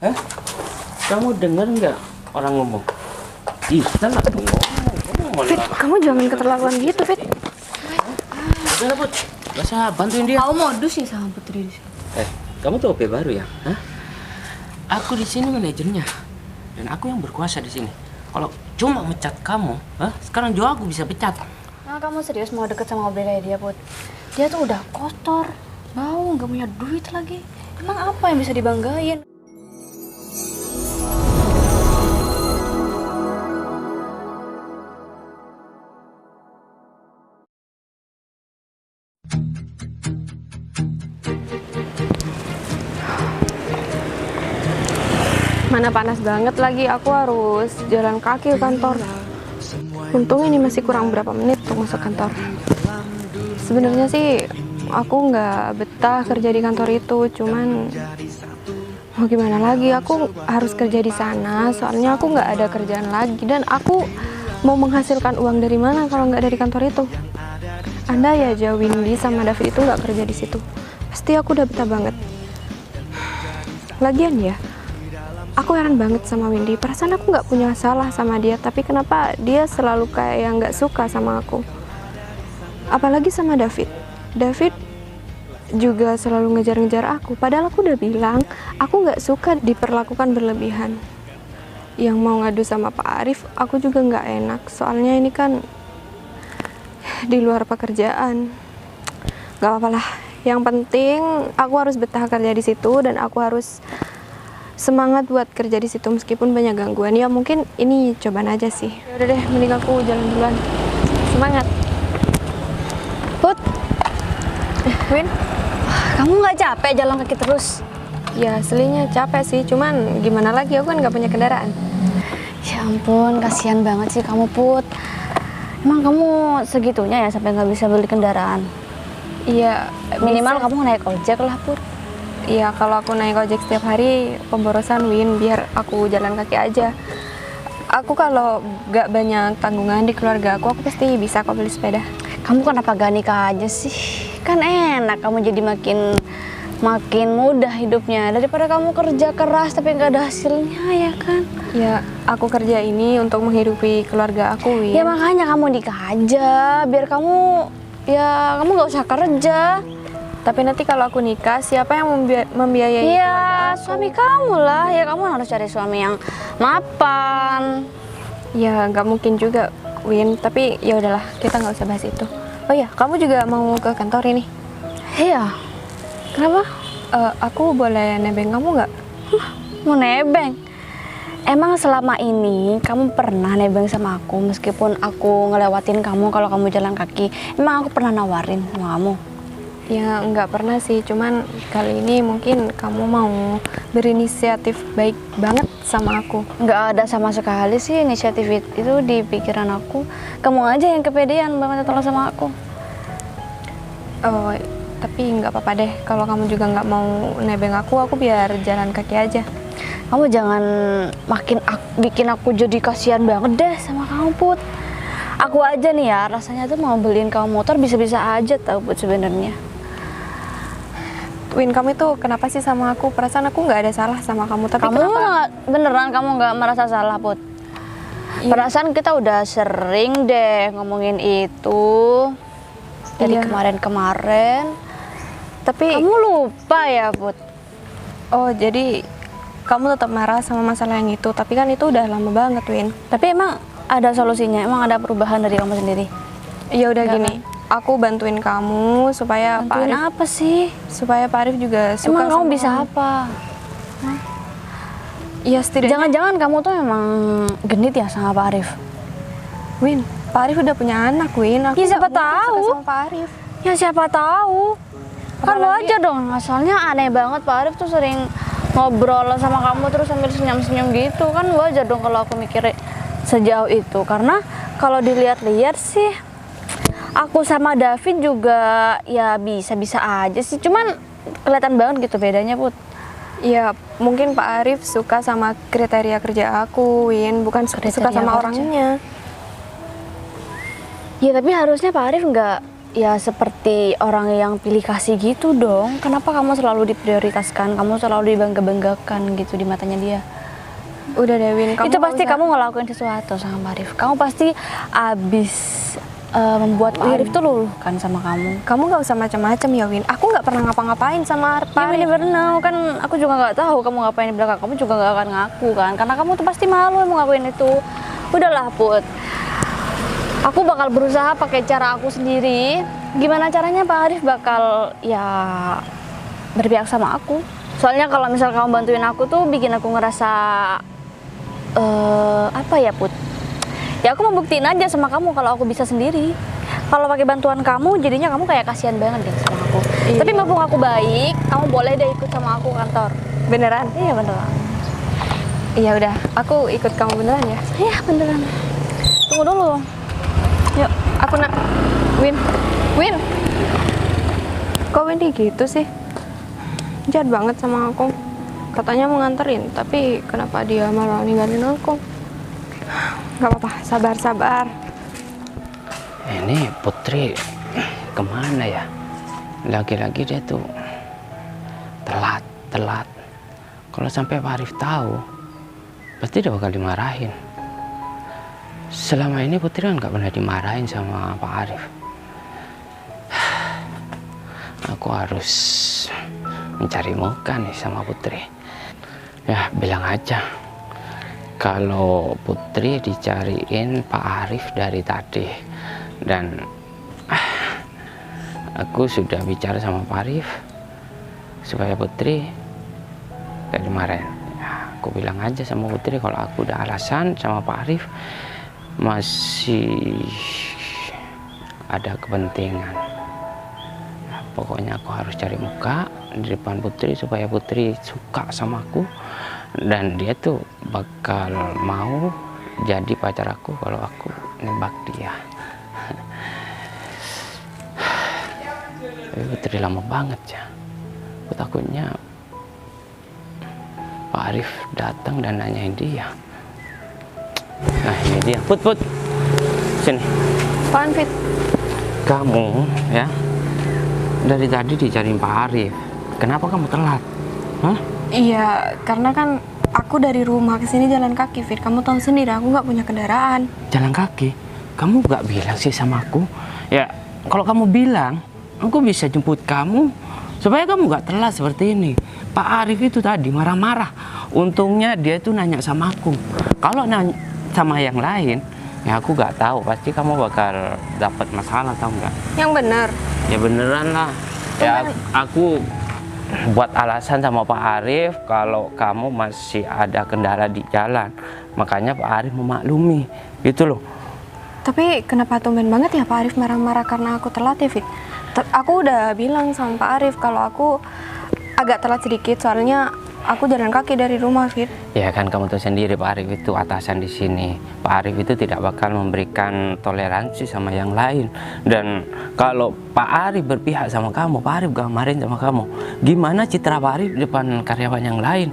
Hah? Kamu dengar nggak orang ngomong? Ih, salah tuh ngomong. Fit, kamu jangan keterlaluan gitu, Fit. Udah lah, Put. Gak usah bantuin dia. Kamu modus ya sama Putri di sini. Kamu tuh OP baru ya? Hah? Aku di sini manajernya. Dan aku yang berkuasa di sini. Kalau cuma mecat kamu, sekarang juga aku bisa pecat. Nah, kamu serius mau deket sama OB kayak dia, Put? Dia tuh udah kotor, bau, nggak punya duit lagi. Emang apa yang bisa dibanggain? Mana panas banget lagi, aku harus jalan kaki ke kantor. Untung ini masih kurang berapa menit untuk masuk kantor. Sebenarnya sih aku nggak betah kerja di kantor itu, cuman mau gimana lagi, aku harus kerja di sana. Soalnya aku nggak ada kerjaan lagi dan aku mau menghasilkan uang dari mana kalau nggak dari kantor itu. Andai aja Windy sama David itu nggak kerja di situ, pasti aku udah betah banget. Lagian ya, aku heran banget sama Windy. Perasaan aku nggak punya salah sama dia, tapi kenapa dia selalu kayak yang nggak suka sama aku. Apalagi sama David. David juga selalu ngejar-ngejar aku. Padahal aku udah bilang, aku nggak suka diperlakukan berlebihan. Yang mau ngadu sama Pak Arif, aku juga nggak enak. Soalnya ini kan di luar pekerjaan. Gak apa-apa lah. Yang penting aku harus betah kerja di situ dan aku harus semangat buat kerja di situ meskipun banyak gangguan. Ya mungkin ini cobaan aja sih. Ya udah deh, mending aku jalan duluan. Semangat. Put. Win, kamu nggak capek jalan kaki terus? Ya aslinya capek sih, cuman gimana lagi, aku kan nggak punya kendaraan. Ya ampun, kasihan banget sih kamu, Put. Emang kamu segitunya ya sampai nggak bisa beli kendaraan? Iya, Minimal bisa. kamu naik ojek lah, Put. Iya, kalau aku naik ojek setiap hari pemborosan, Win, biar aku jalan kaki aja. Aku kalau nggak banyak tanggungan di keluarga aku pasti bisa kok beli sepeda. Kamu kenapa gak nikah aja sih? Kan enak, kamu jadi makin mudah hidupnya daripada kamu kerja keras tapi nggak ada hasilnya, ya kan? Ya, aku kerja ini untuk menghidupi keluarga aku, Win. Ya makanya kamu nikah aja, biar kamu nggak usah kerja. Tapi nanti kalau aku nikah, siapa yang membiayai Iya, keluarga aku? suami kamu lah. Ya kamu harus cari suami yang mapan. Ya, nggak mungkin juga, Win. Tapi ya udahlah, kita nggak usah bahas itu. Oh ya, kamu juga mau ke kantor ini? Iya. Kenapa? Aku boleh nebeng kamu nggak? Mau nebeng? Emang selama ini kamu pernah nebeng sama aku meskipun aku ngelewatin kamu kalau kamu jalan kaki? Emang aku pernah nawarin sama kamu? Ya, nggak pernah sih. Cuman kali ini mungkin kamu mau berinisiatif baik banget sama aku. Nggak ada sama sekali sih inisiatif itu di pikiran aku. Kamu aja yang kepedean banget tolong sama aku. Oh, tapi nggak apa-apa deh. Kalau kamu juga nggak mau nebeng aku biar jalan kaki aja. Kamu jangan bikin aku jadi kasihan banget deh sama kamu, Put. Aku aja nih ya, rasanya tuh mau beliin kamu motor bisa-bisa aja tau, Put, sebenarnya. Win, kamu itu kenapa sih sama aku? Perasaan aku nggak ada salah sama kamu. Tapi Kamu beneran kamu nggak merasa salah, Put? Iya. Perasaan kita udah sering deh ngomongin itu dari Iya. kemarin-kemarin. Tapi Kamu lupa ya, Put? oh, jadi kamu tetap marah sama masalah yang itu. Tapi kan itu udah lama banget, Win. Tapi emang ada solusinya? Emang ada perubahan dari kamu sendiri? Ya udah Nggak gini, aku bantuin kamu supaya Bantuin Pak Arif, apa sih? supaya Pak Arif juga suka Emang kamu sama bisa kamu. apa? Ya setidaknya, Jangan-jangan kamu tuh memang genit ya sama Pak Arif? Win, Pak Arif udah punya anak, Win. Aku Ya, siapa nggak mungkin suka tahu. sama Pak Arif. Ya siapa tahu. Kan Apalagi- wajar dong, asalnya aneh banget Pak Arif tuh sering ngobrol sama kamu terus sambil senyum-senyum gitu. Kan wajar dong kalau aku mikir sejauh itu. Karena kalau dilihat-lihat sih, aku sama David juga ya bisa-bisa aja sih. Cuman kelihatan banget gitu bedanya, Put. Ya, mungkin Pak Arif suka sama kriteria kerja aku, Win. Bukan suka Kriteria sama kerja. orangnya. Ya tapi harusnya Pak Arif nggak ya seperti orang yang pilih kasih gitu dong. Kenapa kamu selalu diprioritaskan, kamu selalu dibangga-banggakan gitu di matanya dia? Udah deh Win, kamu Itu pasti nggak usah- kamu ngelakuin sesuatu sama Pak Arif. Kamu pasti abis membuat Pak Arif tuh luluh kan sama kamu. Kamu nggak usah macam-macam ya Win. Aku nggak pernah ngapa-ngapain sama Pak Ya Arif. never know, kan aku juga nggak tahu kamu ngapain di belakang. Kamu juga nggak akan ngaku kan, karena kamu tuh pasti malu mau ngakuin itu. Udahlah Put, aku bakal berusaha pakai cara aku sendiri. Gimana caranya Pak Arif bakal ya berpihak sama aku. Soalnya kalau misal kamu bantuin aku tuh bikin aku ngerasa apa ya Put? Ya aku mau buktiin aja sama kamu kalau aku bisa sendiri. Kalau pakai bantuan kamu, jadinya kamu kayak kasihan banget kan sama aku. Iya. Tapi mumpung aku baik, kamu boleh deh ikut sama aku kantor. Beneran? Iya beneran. Iya udah, aku ikut kamu beneran ya. Iya beneran. Tunggu dulu. Yuk, aku nak. Win, Win. Kok Windy gitu sih? Jahat banget sama aku. Katanya mau nganterin, tapi kenapa dia malah ninggalin aku? Gak apa-apa, sabar-sabar. Ini Putri kemana ya? Lagi-lagi dia tuh telat. Kalau sampai Pak Arif tahu, pasti dia bakal dimarahin. Selama ini Putri kan nggak pernah dimarahin sama Pak Arif. Aku harus mencari muka nih sama Putri. Ya bilang aja kalau Putri dicariin Pak Arif dari tadi, dan aku sudah bicara sama Pak Arif supaya Putri gak dimarahin. Ya, aku bilang aja sama Putri kalau aku udah alasan sama Pak Arif masih ada kepentingan. Ya, pokoknya aku harus cari muka di depan Putri supaya Putri suka sama aku, dan dia tuh bakal mau jadi pacar aku kalau aku nembak dia. Tapi Putri lama banget ya. Aku takutnya Pak Arif datang dan nanyain dia. Nah ini dia. Put sini. Apaan Fit? Kamu ya dari tadi dicariin Pak Arif. Kenapa kamu telat? Hah? Iya, karena kan aku dari rumah ke sini jalan kaki, Fit. Kamu tahu sendiri, aku nggak punya kendaraan. Jalan kaki? Kamu nggak bilang sih sama aku? Ya, kalau kamu bilang, aku bisa jemput kamu supaya kamu nggak telat seperti ini. Pak Arif itu tadi marah-marah. Untungnya dia itu nanya sama aku. Kalau nanya sama yang lain, ya aku nggak tahu. Pasti kamu bakal dapat masalah, tahu nggak? Yang benar. Ya beneran lah. Ya aku buat alasan sama Pak Arif kalau kamu masih ada kendala di jalan, makanya Pak Arif memaklumi gitu loh. Tapi kenapa tumben banget ya Pak Arif marah-marah karena aku telat ya Fit? Aku udah bilang sama Pak Arif kalau aku agak telat sedikit, soalnya aku jalan kaki dari rumah Fit. Ya kan kamu tahu sendiri Pak Arif itu atasan di sini. Pak Arif itu tidak bakal memberikan toleransi sama yang lain. Dan kalau Pak Arif berpihak sama kamu, Pak Arif gamarin sama kamu, gimana citra Pak Arif di depan karyawan yang lain?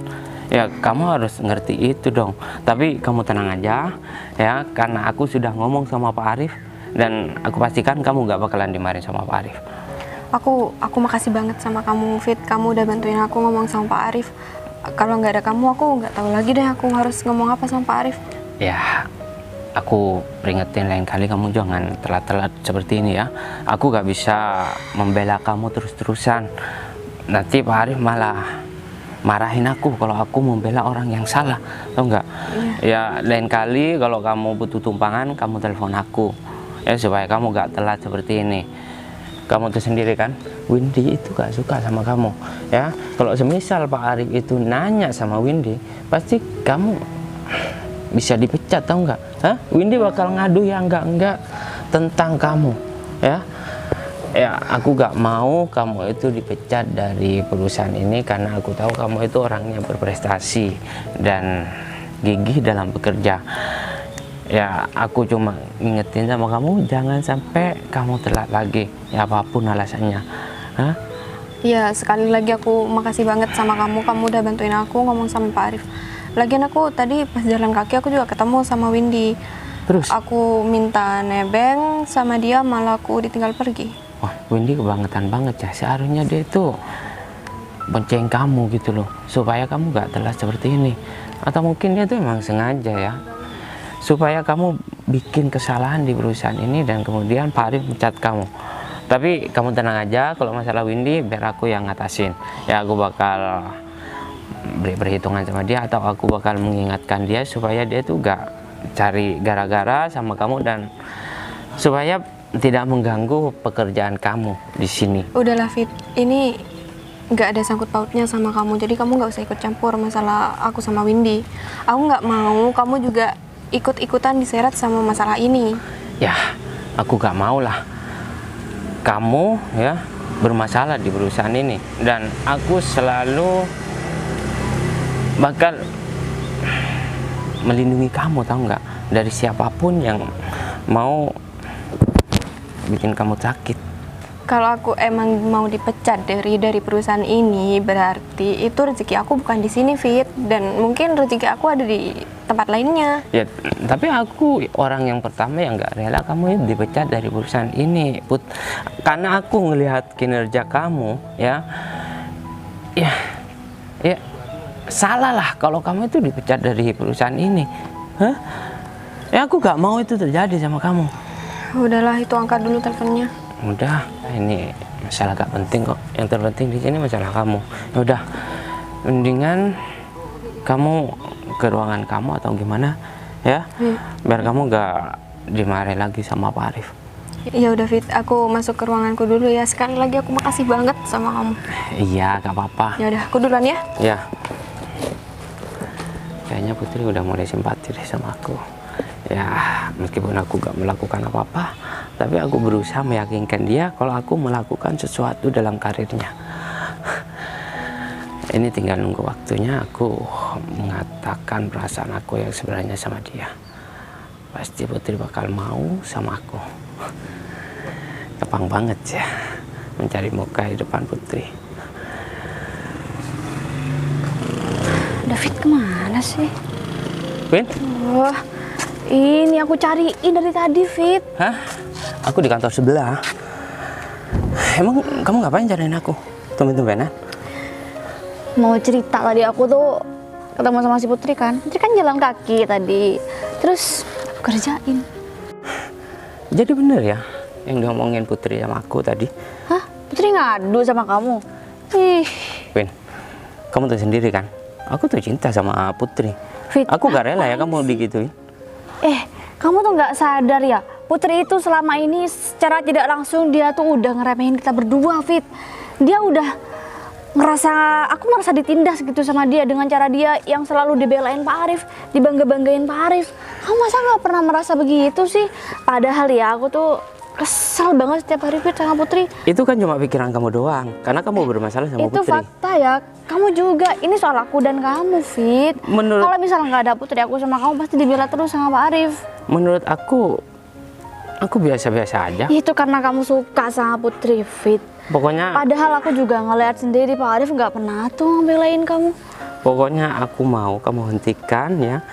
Ya kamu harus ngerti itu dong. Tapi kamu tenang aja ya, karena aku sudah ngomong sama Pak Arif, dan aku pastikan kamu gak bakalan dimarahin sama Pak Arif. Aku makasih banget sama kamu Fit. Kamu udah bantuin aku ngomong sama Pak Arif. Kalau nggak ada kamu, aku nggak tahu lagi deh aku harus ngomong apa sama Pak Arif. Ya, aku peringetin lain kali kamu jangan telat-telat seperti ini ya. Aku gak bisa membela kamu terus-terusan. Nanti Pak Arif malah marahin aku kalau aku membela orang yang salah, tau nggak? Ya lain kali kalau kamu butuh tumpangan, kamu telepon aku ya supaya kamu gak telat seperti ini. Kamu tuh sendiri kan, Windy itu gak suka sama kamu ya. Kalau semisal Pak Arif itu nanya sama Windy, pasti kamu bisa dipecat, tau nggak? Hah? Windy bakal ngadu ya enggak tentang kamu ya. Ya aku gak mau kamu itu dipecat dari perusahaan ini, karena aku tahu kamu itu orangnya berprestasi dan gigih dalam bekerja. Ya aku cuma ingetin sama kamu jangan sampai kamu telat lagi ya, apapun alasannya. Hah? Iya, sekali lagi aku makasih banget sama kamu. Kamu udah bantuin aku ngomong sama Pak Arif. Lagian aku tadi pas jalan kaki aku juga ketemu sama Windy. Terus? Aku minta nebeng sama dia, malah aku ditinggal pergi. wah Windy kebangetan banget ya, seharusnya dia itu bonceng kamu gitu loh, supaya kamu gak telat seperti ini. Atau mungkin dia tuh emang sengaja ya, supaya kamu bikin kesalahan di perusahaan ini dan kemudian Pak Arif mencat kamu. Tapi kamu tenang aja, kalau masalah Windy biar aku yang ngatasin. Ya aku bakal beri perhitungan sama dia, atau aku bakal mengingatkan dia supaya dia tuh gak cari gara-gara sama kamu dan supaya tidak mengganggu pekerjaan kamu di sini. Udahlah Fit, ini nggak ada sangkut pautnya sama kamu, jadi kamu nggak usah ikut campur masalah aku sama Windy. Aku nggak mau kamu juga ikut-ikutan diseret sama masalah ini. Ya, aku gak mau lah kamu ya bermasalah di perusahaan ini, dan aku selalu bakal melindungi kamu, tahu nggak, dari siapapun yang mau bikin kamu sakit. Kalau aku emang mau dipecat dari perusahaan ini, berarti itu rezeki aku bukan di sini, Fit. Dan mungkin rezeki aku ada di tempat lainnya. Ya, tapi aku orang yang pertama yang nggak rela kamu dipecat dari perusahaan ini, Put. Karena aku ngelihat kinerja kamu, ya, salah lah kalau kamu itu dipecat dari perusahaan ini. Hah? Ya aku nggak mau itu terjadi sama kamu. Udahlah, itu angkat dulu teleponnya. Udah, ini masalah gak penting kok. Yang terpenting di sini masalah kamu. Ya udah, mendingan kamu ke ruangan kamu atau gimana ya, biar kamu gak dimarahin lagi sama Pak Arif. Ya udah Fit, aku masuk ke ruanganku dulu ya. Sekali lagi aku makasih banget sama kamu. Iya, gak apa-apa. Ya udah, aku duluan ya. Ya, kayaknya Putri udah mulai simpati deh sama aku. Ya, meskipun aku gak melakukan apa-apa, tapi aku berusaha meyakinkan dia kalau aku melakukan sesuatu dalam karirnya. Ini tinggal nunggu waktunya aku mengatakan perasaan aku yang sebenarnya sama dia. Pasti Putri bakal mau sama aku. Gampang banget ya mencari muka di depan Putri. David kemana sih? Win? Wah, ini aku cariin dari tadi, Fit. Hah? Aku di kantor sebelah. Emang kamu ngapain cariin aku? Tumben-tumbenan? Mau cerita tadi aku tuh ketemu sama si Putri kan. Putri kan jalan kaki tadi. Terus aku kerjain. Jadi bener ya yang diomongin Putri sama aku tadi? Hah? Putri ngadu sama kamu? Ih, Win, kamu tahu sendiri kan? Aku tuh cinta sama Putri. Fit, Aku gak rela ya kamu digituin. kamu tuh nggak sadar ya? Putri itu selama ini secara tidak langsung dia tuh udah ngeremehin kita berdua, Fit. Dia udah aku merasa ditindas gitu sama dia dengan cara dia yang selalu dibelain Pak Arif, dibangga-banggain Pak Arif. Kamu masa nggak pernah merasa begitu sih? Padahal ya aku tuh kesel banget setiap hari Fit sama Putri. Itu kan cuma pikiran kamu doang, karena kamu bermasalah sama Itu Putri. fakta ya. Kamu juga. Ini soal aku dan kamu, Fit. Kalau misalnya nggak ada Putri, aku sama kamu pasti dibela terus sama Pak Arif. Menurut aku biasa-biasa aja. Itu karena kamu suka sama Putri, Fit. Pokoknya Padahal aku juga ngeliat sendiri Pak Arif nggak pernah tuh ngebelain kamu. aku mau kamu hentikan ya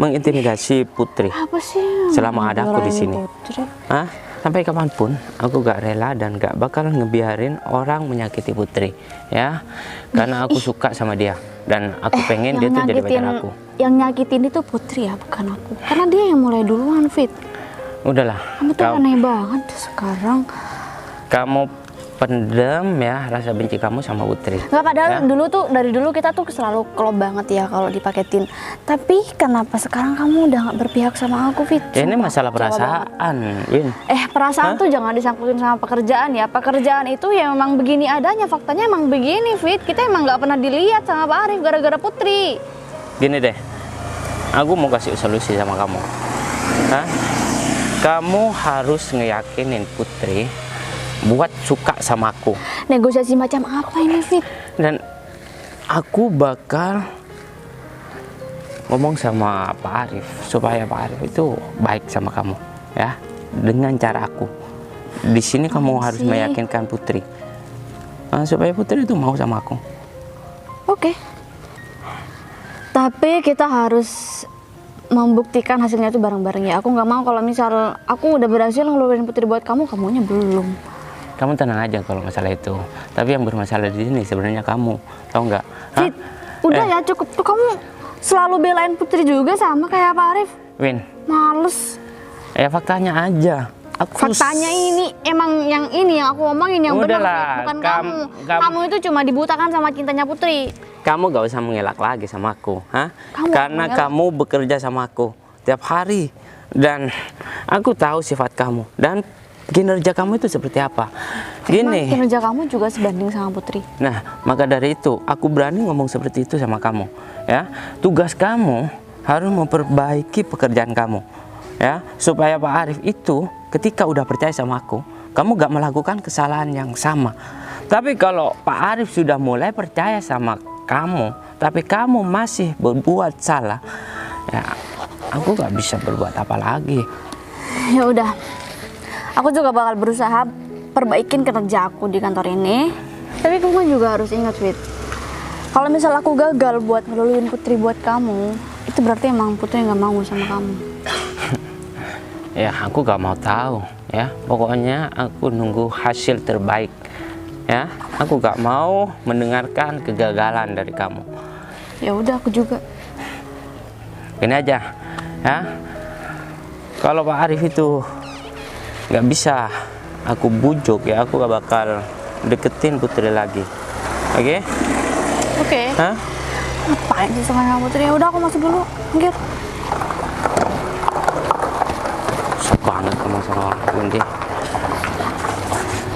mengintimidasi Putri. Apa sih? Selama ada aku di Ngebelain sini. Putri. Hah? Sampai kapanpun aku gak rela dan gak bakal ngebiarin orang menyakiti Putri ya, karena aku suka sama dia dan aku pengen dia tuh jadi pacar aku. Yang nyakitin itu Putri ya, bukan aku. Karena dia yang mulai duluan, Fit. Udahlah, Kamu tuh aneh banget sekarang. kamu pendem ya rasa benci kamu sama Putri. Nggak, padahal dari dulu kita tuh selalu klop banget ya kalau dipaketin. Tapi kenapa sekarang kamu udah nggak berpihak sama aku, Fit? Ya, ini Sumpah, masalah kecewa perasaan, Win. Perasaan tuh jangan disangkutin sama pekerjaan ya. Pekerjaan itu ya memang begini adanya, faktanya emang begini, Fit. Kita emang nggak pernah dilihat sama Pak Arif gara-gara Putri. Gini deh, aku mau kasih solusi sama kamu. Hah? Kamu harus ngeyakinin Putri buat suka sama aku. Negosiasi macam apa ini, Fit? Dan aku bakal ngomong sama Pak Arif supaya Pak Arif itu baik sama kamu ya, dengan cara aku. Di sini kamu harus meyakinkan Putri supaya Putri itu mau sama aku. Oke. Tapi kita harus membuktikan hasilnya itu bareng-bareng ya. Aku nggak mau kalau misal aku udah berhasil ngeluarin Putri buat kamu, kamunya belum. kamu tenang aja kalau masalah itu. Tapi yang bermasalah di sini sebenarnya kamu, tahu nggak? Hah? Fit, udah ya cukup tuh, kamu selalu belain Putri juga sama kayak Pak Arif. Win, Males. ya faktanya aja. Faktanya ini emang yang ini yang aku omongin yang benar, Udahlah, Fit. Bukan kamu. Kamu itu cuma dibutakan sama cintanya Putri. Kamu gak usah mengelak lagi sama aku, hah? Kamu Karena mengelak. kamu bekerja sama aku tiap hari dan aku tahu sifat kamu dan kinerja kamu itu seperti apa. Emang Gini, kinerja kamu juga sebanding sama Putri. nah maka dari itu aku berani ngomong seperti itu sama kamu, ya. Tugas kamu harus memperbaiki pekerjaan kamu, ya, supaya Pak Arif itu ketika udah percaya sama aku, kamu gak melakukan kesalahan yang sama. Tapi kalau Pak Arif sudah mulai percaya sama kamu, tapi kamu masih berbuat salah, ya aku gak bisa berbuat apa lagi. Ya udah, aku juga bakal berusaha perbaikin kinerja aku di kantor ini. Tapi kamu juga harus ingat, Fit, kalau misal aku gagal buat ngeluluin Putri buat kamu, itu berarti emang Putri nggak mau sama kamu. Ya aku gak mau tahu, ya. Pokoknya aku nunggu hasil terbaik, ya. Aku gak mau mendengarkan kegagalan dari kamu. Ya udah, aku juga. Gini aja, ya. Kalau Pak Arif itu nggak bisa aku bujuk, ya aku gak bakal deketin Putri lagi. Oke? Oke. Hah? Ngapain sih sama Putri? Ya udah, aku masuk dulu. Minggir. Susah banget kamu sama Wendy.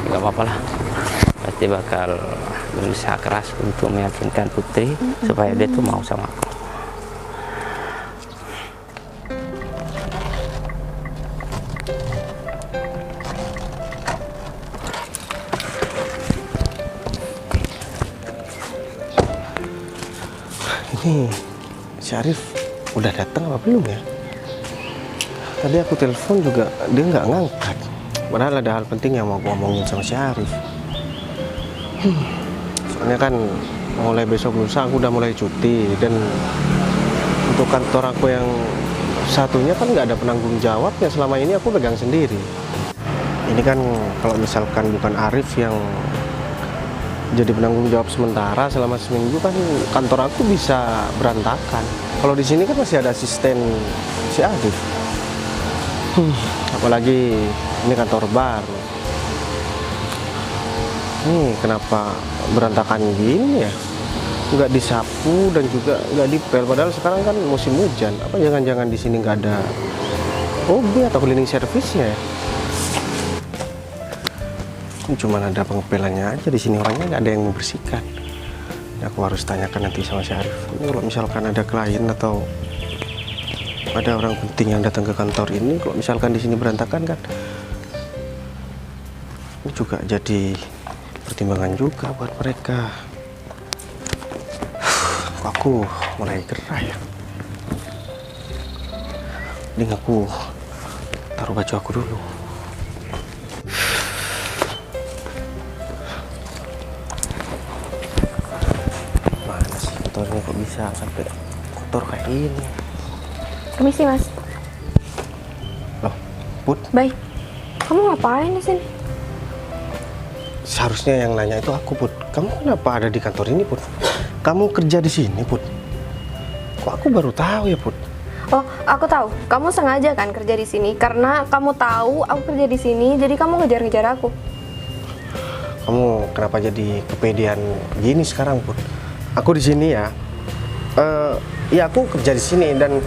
Gak apa-apa lah. Pasti bakal berusaha keras untuk meyakinkan Putri supaya dia tuh mau sama aku. Ini si Arif udah datang apa belum ya? Tadi aku telepon juga dia nggak ngangkat. Padahal ada hal penting yang mau aku ngomongin sama si Arif. Soalnya kan mulai besok lusa aku udah mulai cuti dan untuk kantor aku yang satunya kan nggak ada penanggung jawabnya, selama ini aku pegang sendiri. Ini kan kalau misalkan bukan Arif yang jadi penanggung jawab sementara selama seminggu, kan kantor aku bisa berantakan. Kalau di sini kan masih ada asisten si Arif. Apalagi ini kantor baru. Nih kenapa berantakan gini ya? Nggak disapu dan juga nggak dipel. Padahal sekarang kan musim hujan. Apa jangan-jangan di sini nggak ada OB atau cleaning service-nya ya? Cuma ada pengepelannya aja di sini, orangnya nggak ada yang membersihkan. Ya, aku harus tanyakan nanti sama si Arif. Ini kalau misalkan ada klien atau ada orang penting yang datang ke kantor ini, kalau misalkan di sini berantakan kan, ini juga jadi pertimbangan juga buat mereka. Kok aku mulai gerah ya. Mending aku taruh baju aku dulu. Kantornya kok bisa sampai kotor kayak ini? Permisi, Mas. Loh, Put, Baik. Kamu ngapain di sini? seharusnya yang nanya itu aku, Put. Kamu kenapa ada di kantor ini, Put? Kamu kerja di sini, Put? Kok aku baru tahu ya, Put? Oh, aku tahu. Kamu sengaja kan kerja di sini karena kamu tahu aku kerja di sini, jadi kamu ngejar-ngejar aku. Kamu kenapa jadi kepedean gini sekarang, Put? Aku di sini ya. Ya aku kerja di sini dan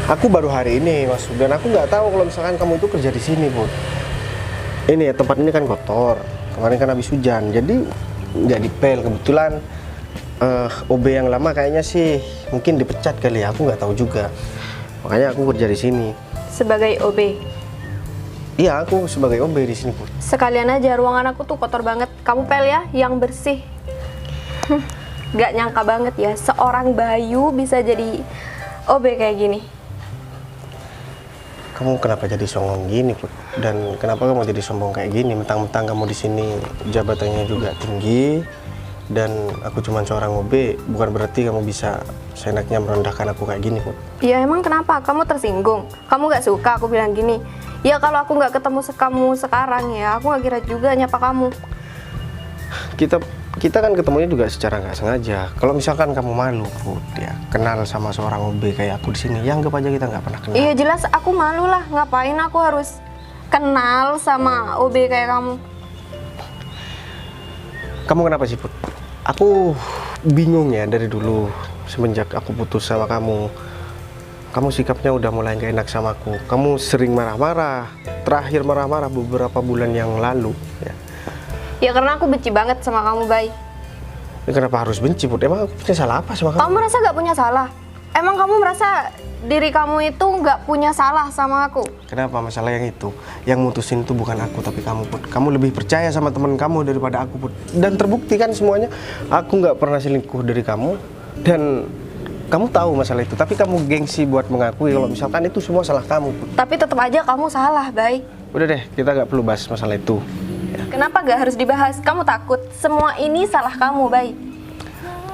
aku baru hari ini masuk, dan aku nggak tahu kalau misalkan kamu itu kerja di sini, Put. Ini ya, tempat ini kan kotor. Kemarin kan habis hujan, jadi nggak dipel. Kebetulan OB yang lama kayaknya sih mungkin dipecat kali ya, aku nggak tahu juga. Makanya aku kerja di sini. Sebagai OB. Iya, aku sebagai OB di sini, Put. Sekalian aja, ruangan aku tuh kotor banget. Kamu pel ya, yang bersih. Gak nyangka banget ya, seorang Bayu bisa jadi OB kayak gini. Kamu kenapa jadi songong gini, Put? Dan kenapa kamu jadi sombong kayak gini? Mentang-mentang kamu di sini jabatannya juga tinggi, dan aku cuma seorang OB, bukan berarti kamu bisa seenaknya merendahkan aku kayak gini, Put. Ya emang kenapa? Kamu tersinggung? Kamu gak suka aku bilang gini? Ya kalau aku nggak ketemu kamu sekarang ya, aku nggak kira juga nyapa kamu. Kita kan ketemunya juga secara nggak sengaja. Kalau misalkan kamu malu, Put, ya kenal sama seorang OB kayak aku di sini, ya anggap aja kita nggak pernah kenal. Iya jelas aku malu lah, ngapain aku harus kenal sama OB kayak kamu? Kamu kenapa sih, Put? Aku bingung ya dari dulu semenjak aku putus sama kamu. Kamu sikapnya udah mulai gak enak sama aku. Kamu sering marah-marah. Terakhir marah-marah beberapa bulan yang lalu. Ya. Ya karena aku benci banget sama kamu, Bay. Ya, kenapa harus benci, Put? Emang aku punya salah apa sama kamu? Kamu merasa gak punya salah? Emang kamu merasa diri kamu itu nggak punya salah sama aku? Kenapa masalah yang itu? Yang mutusin itu bukan aku tapi kamu, Put. Kamu lebih percaya sama teman kamu daripada aku, Put. Dan terbukti kan semuanya. Aku nggak pernah selingkuh dari kamu. Dan kamu tahu masalah itu. Tapi kamu gengsi buat mengakui kalau misalkan itu semua salah kamu, Put. Tapi tetap aja kamu salah, Bay. Udah deh, kita nggak perlu bahas masalah itu. Kenapa gak harus dibahas? Kamu takut semua ini salah kamu, Bay.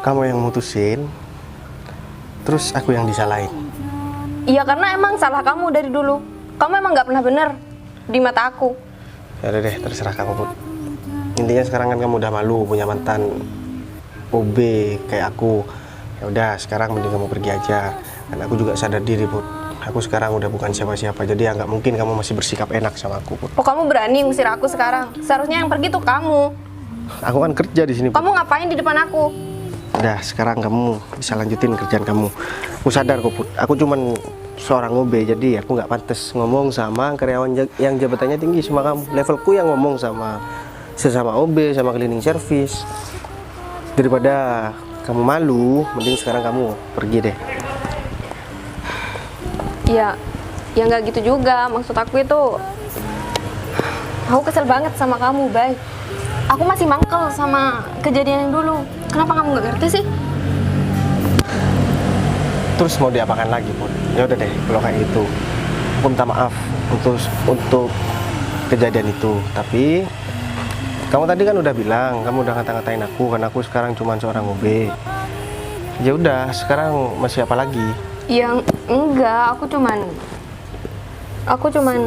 Kamu yang mutusin, terus aku yang disalahin. Iya karena emang salah kamu dari dulu. Kamu emang nggak pernah bener di mata aku. Ya udah deh, terserah kamu, Put. Intinya sekarang kan kamu udah malu punya mantan OB kayak aku. Ya udah, sekarang mending kamu pergi aja. Dan aku juga sadar diri, Put. Aku sekarang udah bukan siapa-siapa, jadi ya nggak mungkin kamu masih bersikap enak sama aku, Put. Oh kamu berani ngusir aku sekarang? Seharusnya yang pergi tuh kamu. Aku kan kerja di sini, Put. Kamu ngapain di depan aku? Udah, sekarang kamu bisa lanjutin kerjaan kamu. Aku sadar kok, Put. Aku cuman seorang OB, jadi aku nggak pantas ngomong sama karyawan yang jabatannya tinggi sama kamu. Levelku yang ngomong sama sesama OB, sama cleaning service. Daripada kamu malu, mending sekarang kamu pergi deh. Ya nggak gitu juga. Maksud aku itu, aku kesel banget sama kamu, Bay. Aku masih mangkel sama kejadian yang dulu. Kenapa kamu nggak ngerti sih? Terus mau diapakan lagi, Put? Ya udah deh, kalau kayak gitu, aku minta maaf untuk kejadian itu. Tapi kamu tadi kan udah bilang, kamu udah ngata-ngatain aku karena aku sekarang cuma seorang OB. Ya udah, sekarang masih apa lagi? Yang enggak, aku cuman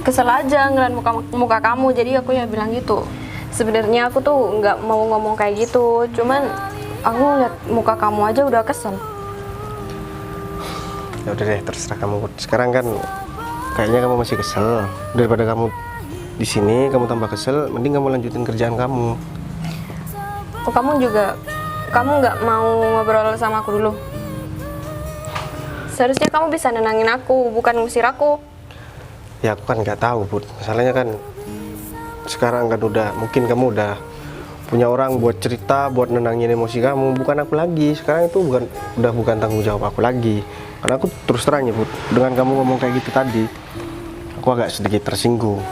kesel aja ngeliat muka kamu, jadi aku ya bilang gitu. Sebenarnya aku tuh nggak mau ngomong kayak gitu, cuman aku ngeliat muka kamu aja udah kesel. Ya udah deh, terserah kamu. Sekarang kan kayaknya kamu masih kesel. Daripada kamu di sini kamu tambah kesel, mending kamu lanjutin kerjaan kamu. Oh kamu nggak mau ngobrol sama aku dulu? Seharusnya kamu bisa nenangin aku, bukan ngusir aku. Ya aku kan nggak tahu, Put. Masalahnya kan sekarang kan mungkin kamu udah punya orang buat cerita, buat nenangin emosi kamu, bukan aku lagi. Sekarang itu udah bukan tanggung jawab aku lagi. Karena aku terus terang ya, Put, dengan kamu ngomong kayak gitu tadi, aku agak sedikit tersinggung.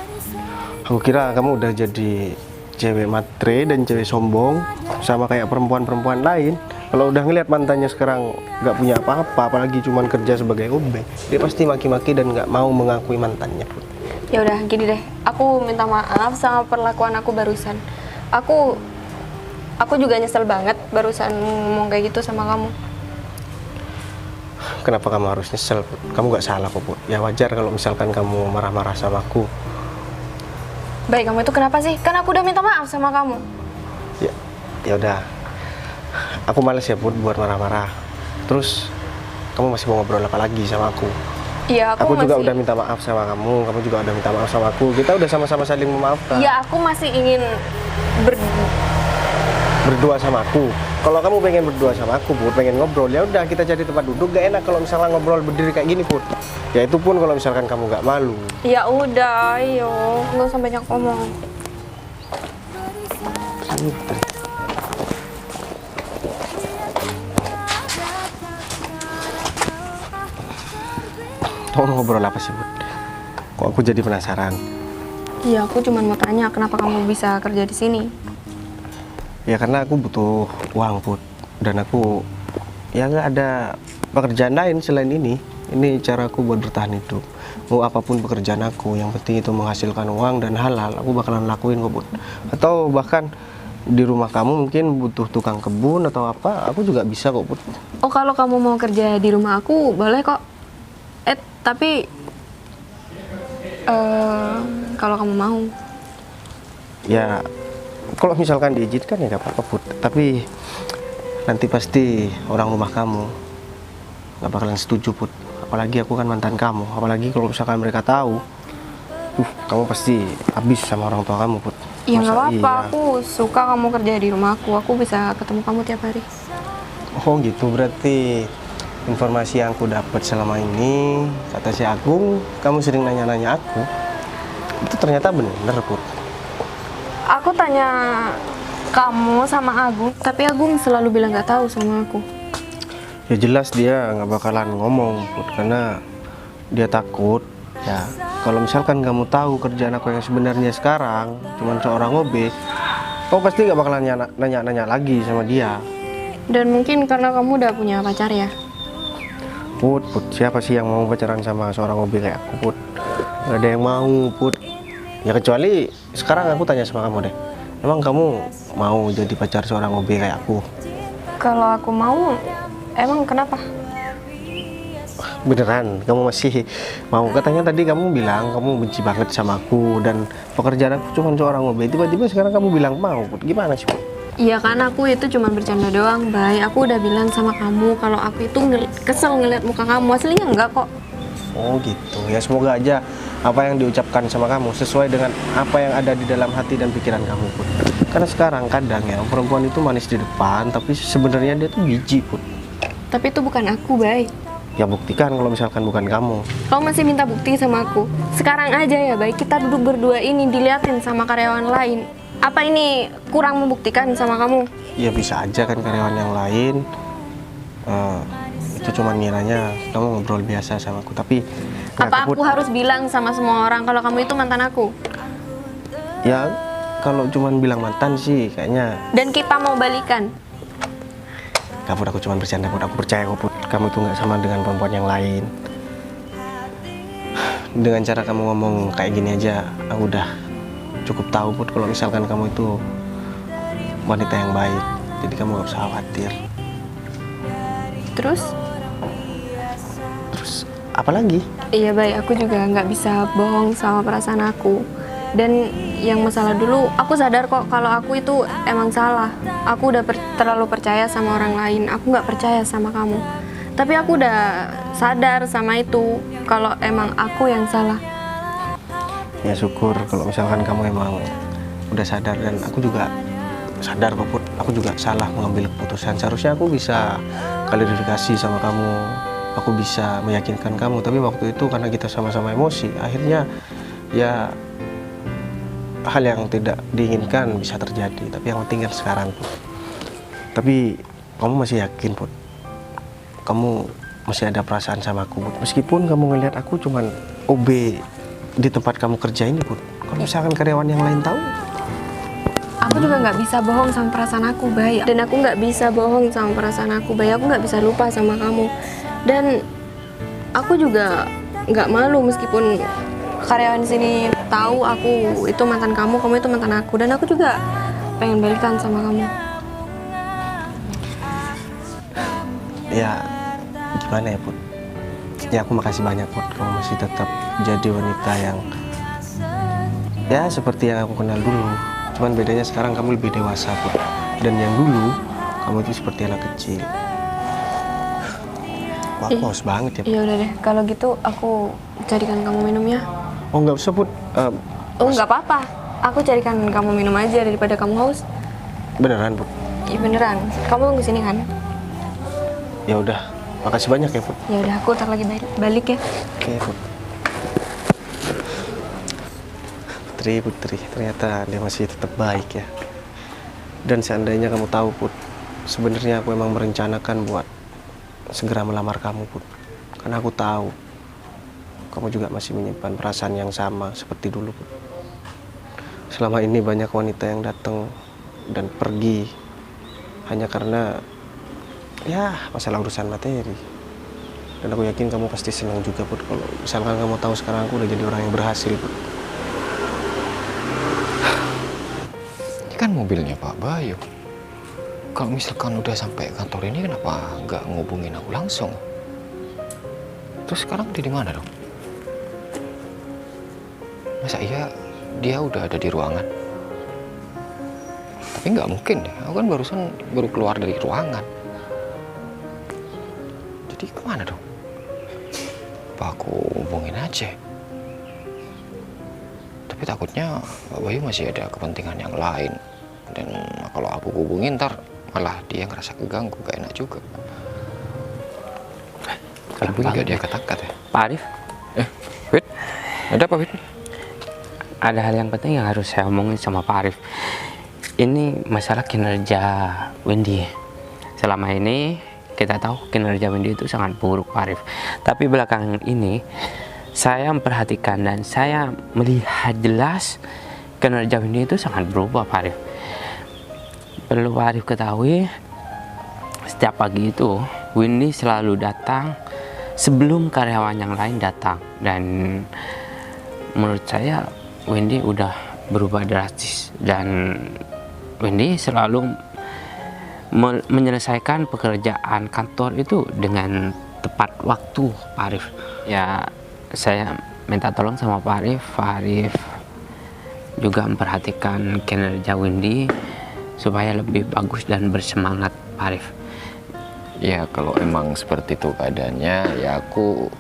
Aku kira kamu udah jadi cewek matre dan cewek sombong, sama kayak perempuan-perempuan lain. Kalau udah ngeliat mantannya sekarang nggak punya apa-apa, apalagi cuman kerja sebagai OB, dia pasti maki-maki dan nggak mau mengakui mantannya, Put. Ya udah gini deh, aku minta maaf sama perlakuan aku barusan. Aku juga nyesel banget barusan ngomong kayak gitu sama kamu. Kenapa kamu harus nyesel, Put? Kamu nggak salah kok, Put. Ya wajar kalau misalkan kamu marah-marah sama aku. Baik, kamu itu kenapa sih? Kan aku udah minta maaf sama kamu. Ya udah. Aku males ya, Put, buat marah-marah. Terus kamu masih mau ngobrol apa lagi sama aku? Iya, aku juga udah minta maaf sama kamu juga udah minta maaf sama aku. Kita udah sama-sama saling memaafkan. Iya, aku masih ingin berdua sama aku. Kalau kamu pengen berdua sama aku, Put, pengen ngobrol, ya udah kita cari tempat duduk. Gak enak kalau misalnya ngobrol berdiri kayak gini, Put. Ya itu pun kalau misalkan kamu nggak malu. Ya udah, ayo, nggak usah banyak ngomong. Kamu ngobrol apa sih, Put? Kok aku jadi penasaran? Iya, aku cuma mau tanya kenapa kamu bisa kerja di sini. Ya karena aku butuh uang, Put. Dan aku ya nggak ada pekerjaan lain selain ini. Ini cara aku buat bertahan hidup. Mau apapun pekerjaan aku, yang penting itu menghasilkan uang dan halal, aku bakalan lakuin kok, Put. Atau bahkan di rumah kamu mungkin butuh tukang kebun atau apa, aku juga bisa kok, Put. Oh, kalau kamu mau kerja di rumah aku, boleh kok. Tapi Kalau kamu mau. Ya, kalau misalkan diizinkan ya gak apa-apa Put. Tapi nanti pasti orang rumah kamu gak bakalan setuju Put. Apalagi aku kan mantan kamu. Apalagi kalau misalkan mereka tahu, kamu pasti habis sama orang tua kamu Put. Ya nggak Masa apa-apa, iya? aku suka kamu kerja di rumah aku bisa ketemu kamu tiap hari. Oh gitu, berarti informasi yang aku dapat selama ini, kata si Agung, kamu sering nanya-nanya aku, itu ternyata bener Put. Aku tanya kamu sama Agung, tapi Agung selalu bilang nggak tahu sama aku. Ya jelas dia nggak bakalan ngomong Put, karena dia takut ya kalau misalkan kamu tahu kerjaan aku yang sebenarnya sekarang cuman seorang OB, kamu pasti nggak bakalan nanya-nanya lagi sama dia. Dan mungkin karena kamu udah punya pacar ya. Put, siapa sih yang mau pacaran sama seorang OB kayak aku Put? Gak ada yang mau Put. Ya kecuali sekarang aku tanya sama kamu deh, emang kamu mau jadi pacar seorang OB kayak aku? Kalau aku mau, emang kenapa? Beneran, kamu masih mau? Katanya tadi kamu bilang kamu benci banget sama aku dan pekerjaan aku cuma seorang OB. Tiba-tiba sekarang kamu bilang mau, Put. Gimana sih, Put? Iya kan aku itu cuma bercanda doang, Bay. Aku udah bilang sama kamu kalau aku itu kesel ngeliat muka kamu. Aslinya enggak kok. Oh gitu, ya semoga aja apa yang diucapkan sama kamu sesuai dengan apa yang ada di dalam hati dan pikiran kamu Put. Karena sekarang kadang ya perempuan itu manis di depan tapi sebenarnya dia tuh biji Put. Tapi itu bukan aku, Bay. Ya buktikan kalau misalkan bukan kamu. Kamu masih minta bukti sama aku. Sekarang aja ya, Bay. Kita duduk berdua ini diliatin sama karyawan lain. Apa ini kurang membuktikan sama kamu? Ya bisa aja kan karyawan yang lain itu cuma ngiranya kamu ngobrol biasa sama aku, tapi Apa aku harus bilang sama semua orang kalau kamu itu mantan aku? ya kalau cuma bilang mantan sih kayaknya. Dan kita mau balikan. Put, aku cuma bercanda Put, aku percaya kok Put, kamu itu nggak sama dengan perempuan yang lain. Dengan cara kamu ngomong kayak gini aja aku udah cukup tahu Put kalau misalkan kamu itu wanita yang baik, jadi kamu gak usah khawatir. Terus apa lagi? iya, Bay, aku juga nggak bisa bohong sama perasaan aku. Dan yang masalah dulu, aku sadar kok kalau aku itu emang salah. Aku udah terlalu percaya sama orang lain. Aku nggak percaya sama kamu. Tapi aku udah sadar sama itu, kalau emang aku yang salah. Ya syukur kalau misalkan kamu emang udah sadar, dan aku juga sadar kok Put, aku juga salah mengambil keputusan. Seharusnya aku bisa klarifikasi sama kamu, aku bisa meyakinkan kamu, tapi waktu itu karena kita sama-sama emosi, akhirnya ya hal yang tidak diinginkan bisa terjadi. Tapi yang penting kan sekarang Put. Tapi kamu masih yakin Put? Kamu masih ada perasaan sama aku Put? Meskipun kamu ngelihat aku cuman OB di tempat kamu kerja ini Put. Kalau misalkan karyawan yang lain tahu, Aku juga nggak bisa bohong sama perasaan aku, Bay. Dan aku nggak bisa bohong sama perasaan aku, Bay. Aku nggak bisa lupa sama kamu. Dan aku juga nggak malu meskipun karyawan sini tahu aku itu mantan kamu itu mantan aku. Dan aku juga pengen balikan sama kamu. ya gimana ya Put? Ya aku makasih banyak Put, kamu masih tetap jadi wanita yang ya seperti yang aku kenal dulu. Cuman bedanya sekarang kamu lebih dewasa Put. Dan yang dulu kamu itu seperti anak kecil. Wah, aku haus banget ya Put. Iya udah deh, kalau gitu aku carikan kamu minum ya. Oh nggak usah Put. Oh nggak apa-apa, aku carikan kamu minum aja daripada kamu haus. Beneran Put? Iya beneran, kamu tunggu sini kan? Ya udah, makasih banyak ya Put. Ya udah, aku ntar lagi balik ya. Oke Put. Putri, ternyata dia masih tetap baik ya. Dan seandainya kamu tahu Put, sebenarnya aku emang merencanakan buat segera melamar kamu Put. Karena aku tahu kamu juga masih menyimpan perasaan yang sama seperti dulu Put. Selama ini banyak wanita yang datang dan pergi hanya karena ya masalah urusan materi. Dan aku yakin kamu pasti senang juga Put kalau misalkan kamu tahu sekarang aku udah jadi orang yang berhasil Put. Ini kan mobilnya Pak Bayu. Kalau misalkan udah sampai kantor ini, kenapa nggak ngubungin aku langsung? Terus sekarang dia di mana dong? Masa iya dia udah ada di ruangan? Tapi nggak mungkin deh, aku kan baru keluar dari ruangan. Jadi kemana dong? Apa aku hubungin aja? Tapi takutnya Pak Bayu masih ada kepentingan yang lain. Dan kalau aku hubungin ntar malah dia ngerasa keganggu, gak enak juga. Kalau gak dia angkat ya. Pak Arif, Wit, ada apa Wit? ada hal yang penting yang harus saya omongin sama Pak Arif. Ini masalah kinerja Windy. Selama ini kita tahu kinerja Windy itu sangat buruk Pak Arif. Tapi belakangan ini saya memperhatikan dan saya melihat jelas kinerja Windy itu sangat berubah Pak Arif. Perlu Pak Arif ketahui, setiap pagi itu Windy selalu datang sebelum karyawan yang lain datang. Dan menurut saya Windy udah berubah drastis. Dan Windy selalu menyelesaikan pekerjaan kantor itu dengan tepat waktu Pak Arif. Ya saya minta tolong sama Pak Arif juga memperhatikan kinerja Windy supaya lebih bagus dan bersemangat Pak Arif. Ya kalau emang seperti itu keadaannya, ya aku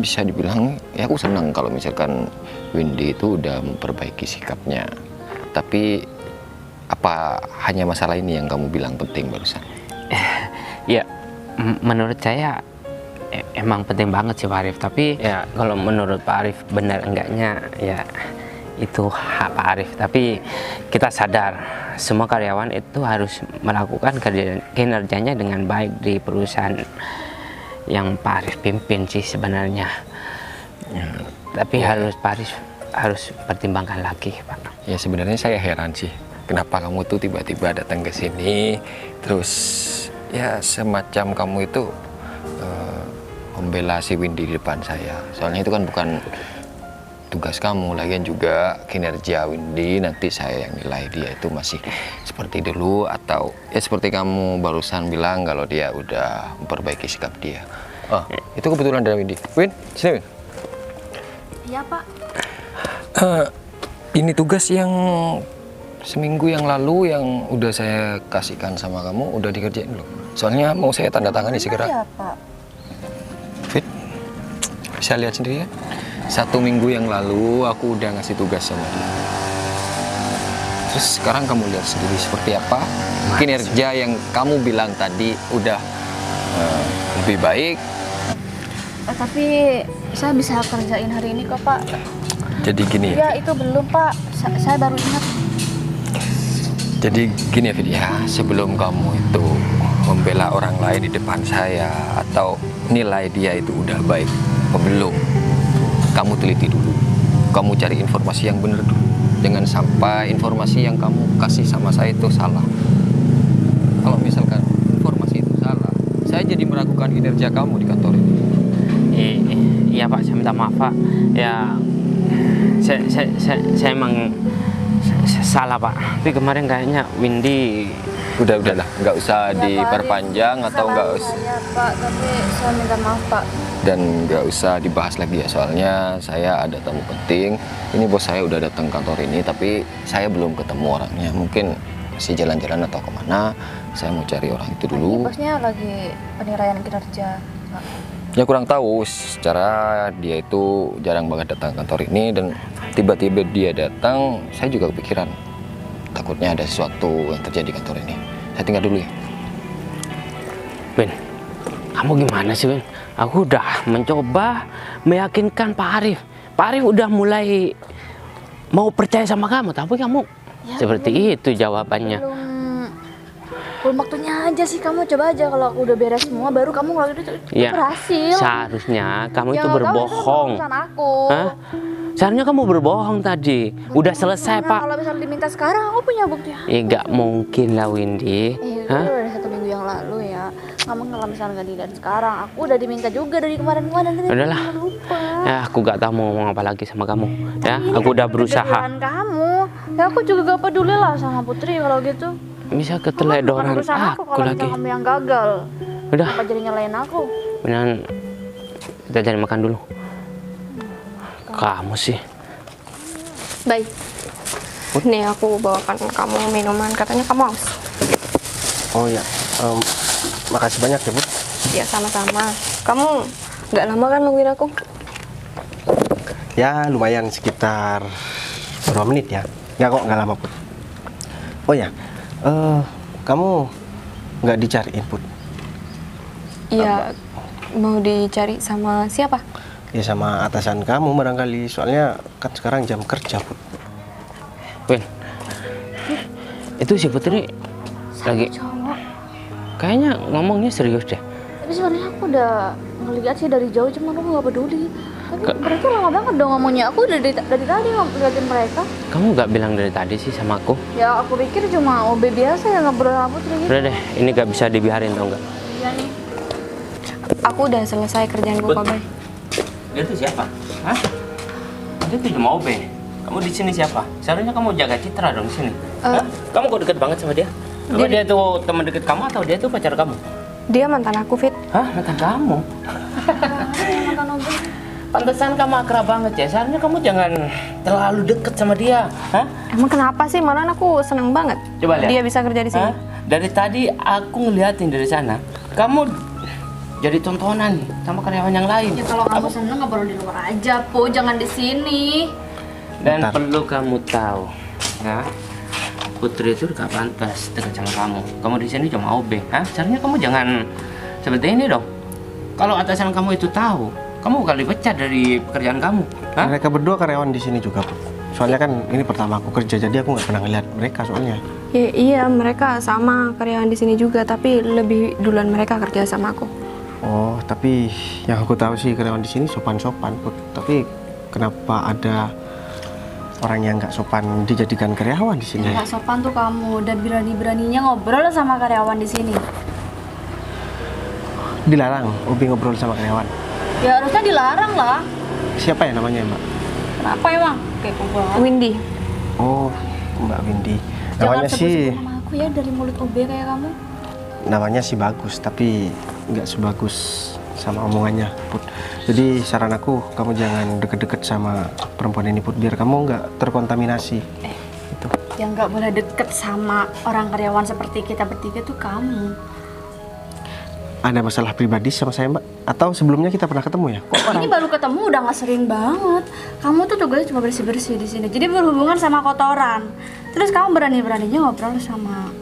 bisa dibilang ya aku senang kalau misalkan Windy itu udah memperbaiki sikapnya. Tapi apa hanya masalah ini yang kamu bilang penting barusan? Ya menurut saya emang penting banget sih Pak Arif. Tapi ya kalau menurut Pak Arif benar enggaknya ya itu hak Pak Arif. Tapi kita sadar semua karyawan itu harus melakukan kinerjanya dengan baik di perusahaan yang Pak Arif pimpin sih sebenarnya. Tapi harus Pak Arif harus pertimbangkan lagi Pak. Ya sebenarnya saya heran sih, kenapa kamu tuh tiba-tiba datang ke sini, terus ya semacam kamu itu membela si Windy di depan saya. Soalnya itu kan bukan tugas kamu, lagian juga kinerja Windy nanti saya yang nilai dia itu masih seperti dulu atau ya seperti kamu barusan bilang kalau dia udah memperbaiki sikap dia. Oh, itu kebetulan dari Windy. Win, sini Win. Iya Pak. Ini tugas yang seminggu yang lalu yang udah saya kasihkan sama kamu udah dikerjain belum? Soalnya mau saya tanda tangani segera. Iya Pak. Fit, bisa lihat sendiri ya. 1 minggu yang lalu aku udah ngasih tugas sama dia. Terus sekarang kamu lihat sendiri seperti apa kinerja yang kamu bilang tadi udah lebih baik. Tapi saya bisa kerjain hari ini kok Pak. Jadi gini Ya ya. itu belum Pak. Saya baru ingat. Jadi gini ya Fit ya, sebelum kamu itu membela orang lain di depan saya atau nilai dia itu udah baik apa belum, kamu teliti dulu, kamu cari informasi yang benar dulu. Jangan sampai informasi yang kamu kasih sama saya itu salah. Kalau misalkan informasi itu salah, saya jadi meragukan kinerja kamu di kantor ini. Iya Pak, saya minta maaf Pak. Ya saya emang salah Pak. Tapi kemarin kayaknya Windy Udahlah, nggak usah diperpanjang atau nggak usah. Saya Pak, tapi saya minta maaf Pak. Dan nggak usah dibahas lagi ya, soalnya saya ada tamu penting. Ini bos saya udah datang kantor ini, tapi saya belum ketemu orangnya. Mungkin masih jalan-jalan atau kemana. Saya mau cari orang itu dulu. Bosnya lagi penilaian kinerja Pak. Ya kurang tahu, secara dia itu jarang banget datang kantor ini dan tiba-tiba dia datang, saya juga kepikiran. Takutnya ada sesuatu yang terjadi di kantor ini. Saya tinggal dulu ya. Win, kamu gimana sih Win? Aku udah mencoba meyakinkan Pak Arif. Pak Arif udah mulai mau percaya sama kamu, tapi kamu Ya, seperti itu jawabannya. Belum waktunya aja sih, kamu coba aja kalau aku udah beres semua baru kamu ngelakuin itu Ya, berhasil. seharusnya kamu Ya, itu nggak tahu, berbohong. itu urusan aku. Hah? Seharusnya kamu berbohong tadi. Udah selesai Gimana Pak. Kalau misalnya diminta sekarang aku punya bukti. Nggak mungkin lah Windy. Itu Hah? udah 1 minggu yang lalu ya. Kamu kalau misalnya nggak dilihat sekarang, aku udah diminta juga dari kemarin-kemarin. Tadi Udahlah. aku lupa. Ya, aku nggak tahu mau ngomong apa lagi sama kamu. Ya, Ini aku kan udah berusaha. kegedean kamu. Ya aku juga gak peduli lah sama Putri kalau gitu. Bisa Bukan keteledoran urusan aku aku kalau lagi. misalnya kamu yang gagal. Udah, Kenapa jadi nyalain aku? beneran kita cari makan dulu. Kamu sih. Baik. Nih aku bawakan kamu minuman, katanya kamu haus. Oh ya, makasih banyak ya Put. Ya sama-sama. Kamu nggak lama kan nungguin aku? Ya lumayan sekitar berapa menit ya. Nggak lama Put. Oh ya, kamu nggak dicariin Put? Iya, mau dicari sama siapa? Ya sama atasan kamu barangkali, soalnya kan sekarang jam kerja Put. Win, itu si Putri lagi Cowok. kayaknya ngomongnya serius deh. Tapi sebenarnya aku udah ngeliat sih dari jauh, cuma aku nggak peduli. Tapi mereka lama banget dong ngomongnya. Aku udah dari tadi ngeliatin mereka. Kamu nggak bilang dari tadi sih sama aku? Ya aku pikir cuma OB biasa ya ngobrol sama Putri gitu. Udah deh, ini nggak bisa dibiarin tau nggak? Iya nih. Aku udah selesai kerjaanku kok, Bay. Dia tuh siapa? Hah? Dia tuh cuma OB. Kamu di sini siapa? Seharusnya kamu jaga citra dong di sini. Hah? Kamu kok deket banget sama dia? Apa dia tuh teman deket kamu atau dia tuh pacar kamu? Dia mantan aku, Fit. Hah? Mantan kamu? Mantan OB. Pantesan kamu akrab banget ya. Seharusnya kamu jangan terlalu deket sama dia. Hah? Emang kenapa sih? Malah aku seneng banget. Coba lihat. Dia bisa kerja di sini. Hah? Dari tadi aku ngeliatin dari sana. Kamu jadi tontonan nih sama karyawan yang lain. Ya kalau kamu seneng ngobrol di luar aja, Po. Jangan di sini. Dan Bentar. perlu kamu tahu, ya, Putri itu gak pantas dekat sama kamu. Kamu di sini cuma OB, hah? Seharusnya kamu jangan seperti ini dong. Kalau atasan kamu itu tahu, kamu bakal dipecat dari pekerjaan kamu, hah? Mereka berdua karyawan di sini juga Put. Soalnya kan ini pertama aku kerja, jadi aku nggak pernah ngeliat mereka soalnya. Ya, iya, mereka sama karyawan di sini juga, tapi lebih duluan mereka kerja sama aku. Oh, tapi yang aku tahu sih karyawan di sini sopan-sopan Put. Tapi kenapa ada orang yang nggak sopan dijadikan karyawan di sini? Gak sopan tuh kamu, udah berani-beraninya ngobrol sama karyawan di sini. Dilarang Ubi ngobrol sama karyawan. Ya harusnya dilarang lah. Siapa ya namanya Mbak? Kenapa emang? Kepo banget. Windy. Oh, Mbak Windy. Jangan Namanya sih, sebut-sebut nama aku ya dari mulut OB kayak kamu. namanya sih bagus, tapi nggak sebagus sama omongannya Put. Jadi saran aku, kamu jangan deket-deket sama perempuan ini Put, biar kamu nggak terkontaminasi. Itu. Yang nggak boleh deket sama orang karyawan seperti kita bertiga tuh kamu. Ada masalah pribadi sama saya Mbak? Atau sebelumnya kita pernah ketemu ya? Kok Ini baru ketemu udah nggak sering banget. Kamu tuh tugasnya cuma bersih-bersih di sini. Jadi berhubungan sama kotoran. Terus kamu berani-beraninya ngobrol sama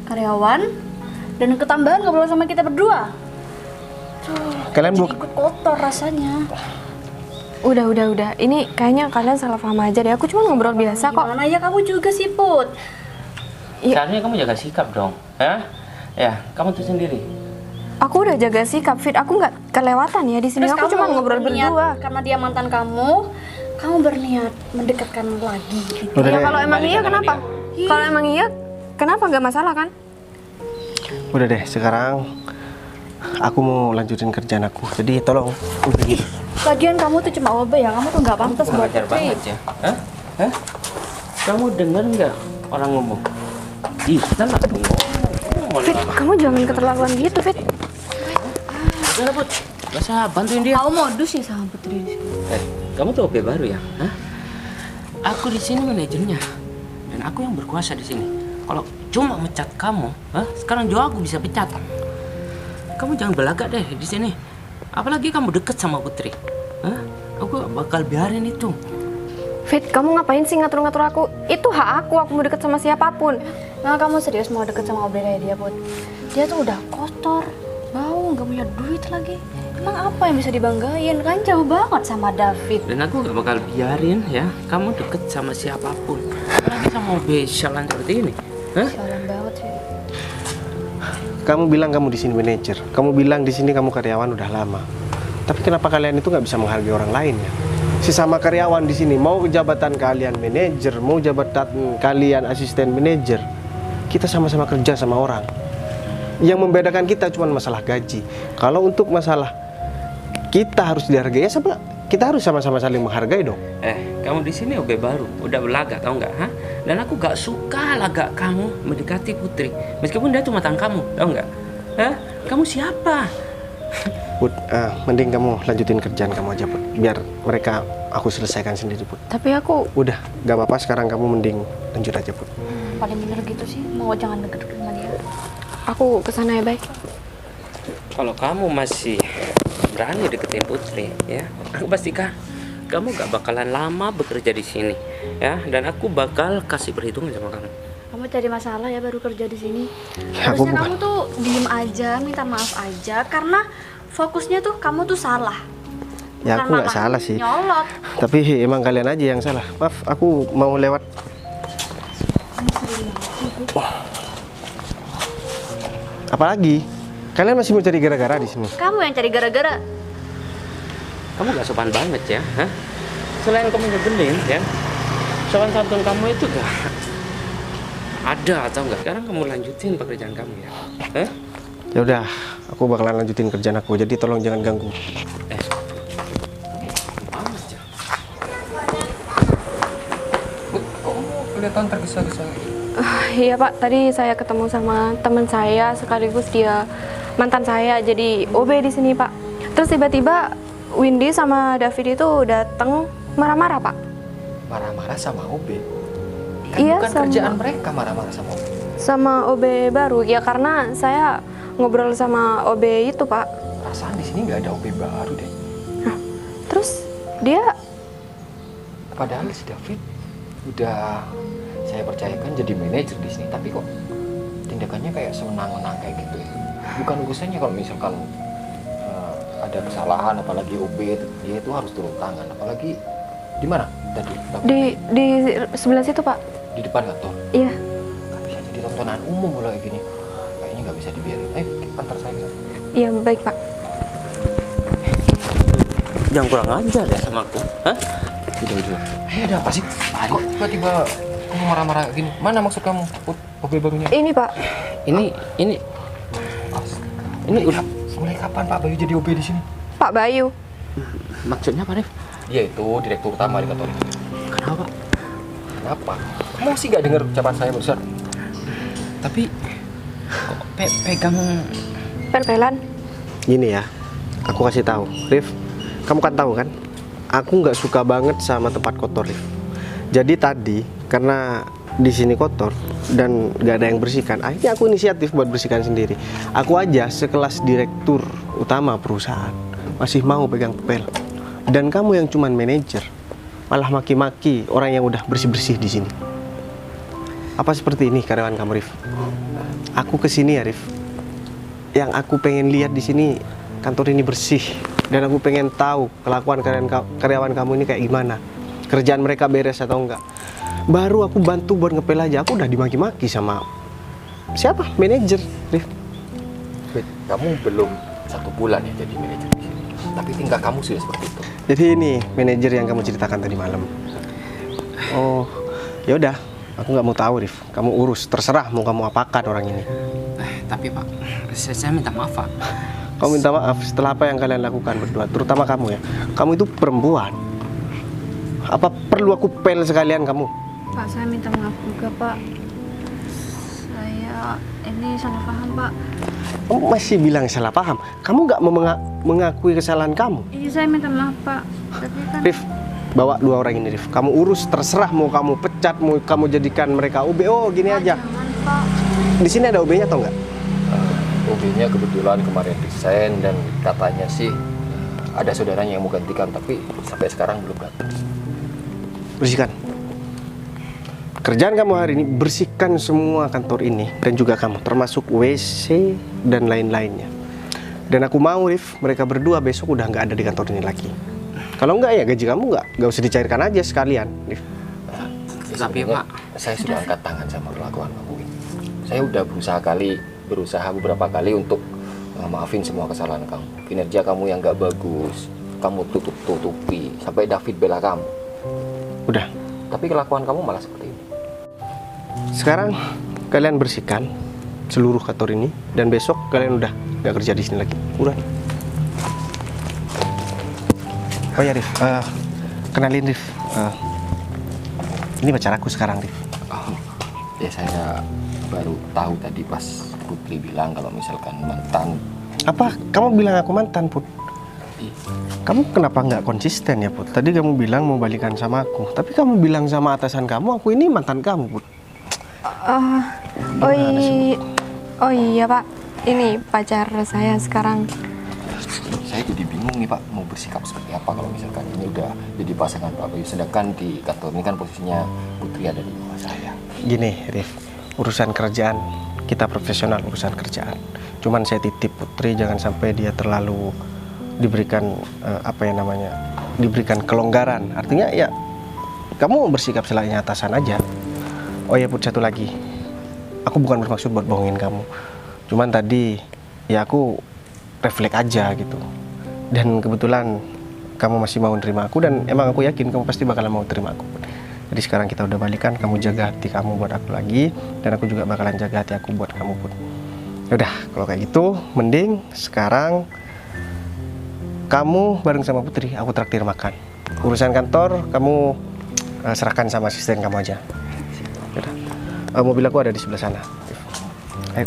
karyawan dan ketambahan ngobrol sama kita berdua. kalian Jadi ikut kotor rasanya. Udah. Ini kayaknya kalian salah paham aja deh. Aku cuma ngobrol biasa kok. Gimana ya kamu juga sih Put? Iya. Seharusnya kamu jaga sikap dong, hah? Ya, kamu tuh sendiri. Aku udah jaga sikap, Fit. Aku nggak kelewatan ya di sini. Terus Aku cuma ngobrol berniat, berdua. karena dia mantan kamu berniat mendekatkan lagi gitu. Udah Ya deh. kalau emang balik iya sama kenapa? Kalau emang iya kenapa nggak masalah kan? Udah deh, sekarang aku mau lanjutin kerjaan aku. Jadi tolong pergi. Lagian kamu tuh cuma OB ya, kamu tuh nggak pantas buat Wajar Putri. banget ya, hah? Hah? Kamu denger nggak orang ngomong? Ih, kita nggak ngomong. Fit, kamu jangan keterlaluan gitu, Fit. Udah lah, Put. Gak usah bantuin dia. Kamu modus ya sama Putri di sini. Kamu tuh OP baru ya? Hah? Aku di sini manajernya dan aku yang berkuasa di sini. Kalau cuma mecat kamu, hah? Sekarang juga aku bisa pecat. Kamu jangan belagak deh di sini. Apalagi kamu deket sama Putri. Hah? Aku gak bakal biarin itu. Fit, kamu ngapain sih ngatur-ngatur aku? Itu hak aku mau deket sama siapapun. Nah, kamu serius mau deket sama OB kayak dia, Put? Dia tuh udah kotor, bau, nggak punya duit lagi. Emang apa yang bisa dibanggain? Kan jauh banget sama David. Dan aku gak bakal biarin ya kamu deket sama siapapun. Apalagi sama OB sialan seperti ini. Hah? Sialan banget sih. Kamu bilang kamu di sini manajer. Kamu bilang di sini kamu karyawan udah lama. Tapi kenapa kalian itu nggak bisa menghargai orang lain ya? Sesama karyawan di sini, mau jabatan kalian manajer, mau jabatan kalian asisten manajer, kita sama-sama kerja sama orang. Yang membedakan kita cuma masalah gaji. Kalau untuk masalah kita harus dihargai, ya sama kita harus sama-sama saling menghargai dong. Kamu di sini OB baru, udah belagak tau nggak? Hah? Dan aku gak suka lagak kamu mendekati Putri, meskipun dia tuh mantan kamu, tau nggak? Hah? Kamu siapa? Put, mending kamu lanjutin kerjaan kamu aja, Put. Biar mereka aku selesaikan sendiri, Put. Tapi aku Udah, gak apa-apa sekarang kamu mending lanjut aja, Put. Paling bener gitu sih, mau jangan deket-deket sama dia. aku kesana ya, baik. Kalau kamu masih berani deketin Putri, ya, aku pastikan kamu gak bakalan lama bekerja di sini, ya. Dan aku bakal kasih perhitungan sama kamu. Kamu cari masalah ya baru kerja di sini. Ya, aku Harusnya bukan. kamu tuh diem aja, minta maaf aja karena fokusnya tuh kamu tuh salah. Ya, aku Bukan nggak malah salah sih. Nyolot. Tapi emang kalian aja yang salah. Maaf, aku mau lewat. Apalagi? Kalian masih mau cari gara-gara di sini? Kamu yang cari gara-gara. Kamu gak sopan banget ya, hah? Selain kamu nyebelin, ya, sopan santun kamu itu gak ada atau enggak? Sekarang kamu lanjutin pekerjaan kamu ya, hah? Ya udah, aku bakalan lanjutin kerjaan aku. Jadi tolong jangan ganggu. Awas ya. Kamu kelihatan tergesa-gesa. Iya Pak, tadi saya ketemu sama teman saya sekaligus dia mantan saya jadi OB di sini Pak. Terus tiba-tiba Windy sama David itu datang marah-marah Pak. Marah-marah sama OB. Kan Iya, bukan sama- kerjaan mereka marah-marah sama OB. Sama OB baru ya karena saya ngobrol sama OB itu Pak. Perasaan di sini nggak ada OB baru deh. Terus dia Padahal si David udah saya percayakan jadi manajer di sini, tapi kok tindakannya kayak sewenang-wenang kayak gitu ya. Bukan urusannya kalau misalkan ada kesalahan, apalagi OB dia itu harus turun tangan. Apalagi di mana tadi? di sebelah situ Pak. Di depan kantor. Iya. Nggak bisa jadi tontonan umum kalau kayak gini. Kayaknya nggak bisa dibiarin. Antar saya. Iya baik Pak. Jangan kurang ajar ya sama aku, hah? Udah. Ada apa sih? Kok tiba-tiba kamu marah-marah gini? Mana maksud kamu? OB barunya? Ini Pak. Ini udah Mulai kapan Pak Bayu jadi OB di sini? Pak Bayu. maksudnya apa, Rif? Dia itu direktur utama di kantor ini. Kenapa? Kenapa? Kamu sih gak dengar ucapan saya barusan? Tapi kok pegang Pel-pelan. Gini ya, aku kasih tahu, Rif. Kamu kan tahu kan, aku nggak suka banget sama tempat kotor, Rif. Jadi tadi karena di sini kotor dan nggak ada yang bersihkan, akhirnya aku inisiatif buat bersihkan sendiri. Aku aja sekelas direktur utama perusahaan masih mau pegang pel. Dan kamu yang cuman manajer malah maki-maki orang yang udah bersih-bersih di sini. Apa seperti ini karyawan kamu, Rif? Aku kesini ya, Rif. Yang aku pengen lihat di sini kantor ini bersih dan aku pengen tahu kelakuan karyawan kamu ini kayak gimana, kerjaan mereka beres atau enggak. Baru aku bantu buat ngepel aja, aku udah dimaki-maki sama siapa? Manajer, Rif. Bet, kamu belum 1 bulan ya jadi manajer di sini. Tapi tingkah kamu sudah seperti itu. Jadi ini manajer yang kamu ceritakan tadi malam. Oh, ya udah, aku nggak mau tahu, Rif. Kamu urus, terserah mau kamu apakan orang ini. tapi Pak, saya minta maaf Pak. Kamu minta maaf setelah apa yang kalian lakukan berdua, terutama kamu ya. Kamu itu perempuan. Apa perlu aku pel sekalian kamu? Pak, saya minta maaf juga Pak. Saya ini salah paham Pak. Kamu masih bilang salah paham. Kamu nggak mau mengakui kesalahan kamu. Iya saya minta maaf Pak. Tapi kan Rif, bawa 2 orang ini, Rif. Kamu urus, terserah mau kamu pecat, mau kamu jadikan mereka OB. Oh, gini aja. jangan Pak. Di sini ada OB-nya atau enggak? OB-nya kebetulan kemarin resign dan katanya sih ada saudaranya yang mau gantikan, tapi sampai sekarang belum datang. Bersihkan. Kerjaan kamu hari ini bersihkan semua kantor ini dan juga kamu, termasuk WC dan lain-lainnya. Dan aku mau, Rif, mereka berdua besok udah nggak ada di kantor ini lagi. Kalau enggak ya gaji kamu nggak usah dicairkan aja sekalian, Rif. Tapi Sebenarnya Pak, saya sudah angkat tangan sama kelakuan kamu ini. Saya udah berusaha beberapa kali untuk maafin semua kesalahan kamu. Kinerja kamu yang nggak bagus, kamu tutupi sampai David bela kamu. Udah. Tapi kelakuan kamu malah seperti ini. Sekarang kalian bersihkan seluruh kantor ini dan besok kalian udah nggak kerja di sini lagi. Udah. Oh ya, Rif, kenalin, Rif. Ini pacar aku sekarang, Rif. Oh, ya saya baru tahu tadi pas Putri bilang kalau misalkan mantan Apa kamu bilang aku mantan, Put? Kamu kenapa nggak konsisten ya, Put? Tadi kamu bilang mau balikan sama aku, tapi kamu bilang sama atasan kamu, aku ini mantan kamu, Put. Oh iya Pak, ini pacar saya sekarang. Saya jadi bingung nih Pak, mau bersikap seperti apa kalau misalkan ini udah jadi pasangan Pak Bayu, sedangkan di kantor ini kan posisinya Putri ada di bawah saya. Gini, Rif, urusan kerjaan kita profesional, urusan kerjaan. Cuman saya titip Putri jangan sampai dia terlalu diberikan diberikan kelonggaran. Artinya ya kamu bersikap selayaknya atasan aja. Oh ya Put, satu lagi, aku bukan bermaksud buat bohongin kamu. Cuman tadi ya aku refleks aja gitu. Dan kebetulan kamu masih mau terima aku, dan emang aku yakin kamu pasti bakalan mau terima aku. Jadi sekarang kita udah balikan, kamu jaga hati kamu buat aku lagi, dan aku juga bakalan jaga hati aku buat kamu pun. Udah, kalau kayak gitu, mending sekarang kamu bareng sama Putri, aku traktir makan. Urusan kantor kamu serahkan sama asisten kamu aja. Udah, mobil aku ada di sebelah sana. Ayo.